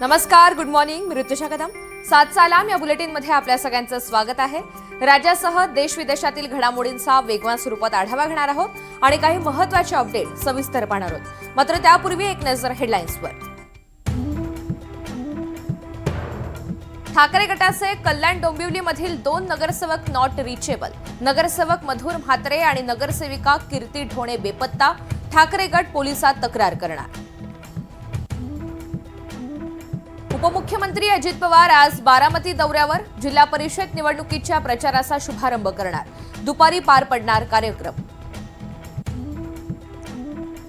नमस्कार, good morning. मी ऋतुषा कदम. 7 सालाम या बुलेटिनमध्ये आपल्या सगळ्यांचं स्वागत आहे. राज्यासह देश विदेशातील घडामोडींचा वेगवान स्वरूपात आढावा घेणार आहोत आणि काही महत्त्वाचे अपडेट सविस्तर पाहणार आहोत. मात्र त्यापूर्वी एक नजर हेडलाईन्सवर. ठाकरे गटाचे कल्याण डोंबिवलीमधील 2 नगरसेवक नॉट रिचेबल. नगरसेवक मधुर म्हात्रे आणि नगरसेविका कीर्ती ढोणे बेपत्ता. ठाकरे गट पोलिसात तक्रार करणार. उपमुख्यमंत्री अजित पवार आज बारामती दौऱ्यावर. जिल्हा परिषद निवडणुकीच्या प्रचाराचा शुभारंभ करणार. दुपारी पार पडणार कार्यक्रम.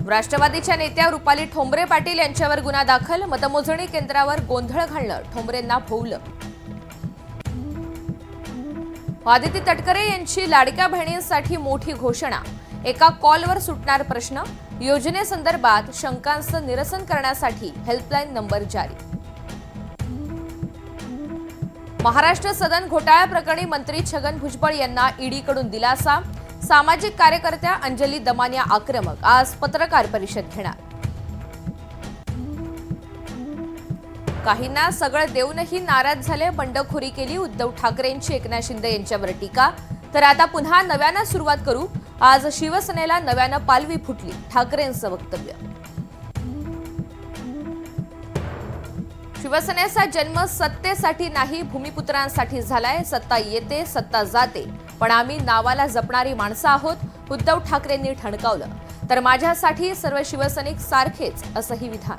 राष्ट्रवादीच्या नेत्या रुपाली ठोंबरे पाटील यांच्यावर गुन्हा दाखल. मतमोजणी केंद्रावर गोंधळ घालणं, ठोंबरेंना भोवलं. आदिती तटकरे यांची लाडक्या बहिणींसाठी मोठी घोषणा. एका कॉलवर सुटणार प्रश्न. योजनेसंदर्भात शंकांचं निरसन करण्यासाठी हेल्पलाईन नंबर जारी. महाराष्ट्र सदन घोटाळा प्रकरणी मंत्री छगन भुजबळ यांना ईडीकडून दिलासा. सामाजिक कार्यकर्त्या अंजली दमानिया आक्रमक. आज पत्रकार परिषद घेणार. काहींना सगळं देऊनही नाराज झाले, बंडखोरी केली. उद्धव ठाकरेंची एकनाथ शिंदे यांच्यावर टीका. तर आता पुन्हा नव्यानं सुरुवात करू. आज शिवसेनेला नव्यानं पालवी फुटली. ठाकरेंचं वक्तव्य. शिवसेनेचा जन्म सत्तेसाठी नाही, भूमिपुत्रांसाठी झालाय. सत्ता येते, सत्ता जाते, पण आम्ही नावाला जपणारी माणसं आहोत, उद्धव ठाकरेंनी ठणकावलं. तर माझ्यासाठी सर्व शिवसैनिक सारखेच, असंही विधान.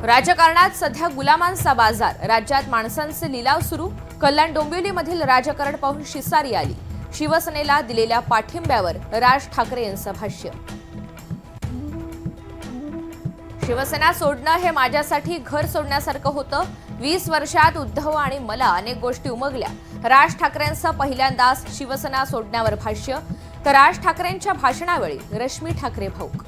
राजकारणात सध्या गुलामांचा बाजार. राज्यात माणसांचे लिलाव सुरू. कल्याण डोंबिवलीमधील राजकारण पाहून शिसारी आली. शिवसेनेला दिलेल्या पाठिंब्यावर राज ठाकरे यांचं भाष्य. शिवसेना सोडणं हे माझ्यासाठी घर सोडण्यासारखं होतं. 20 वर्षात उद्धव आणि मला अनेक गोष्टी उमगल्या. राज ठाकरेंचं पहिल्यांदाच शिवसेना सोडण्यावर भाष्य. तर राज ठाकरेंच्या भाषणावेळी रश्मी ठाकरे भाऊक.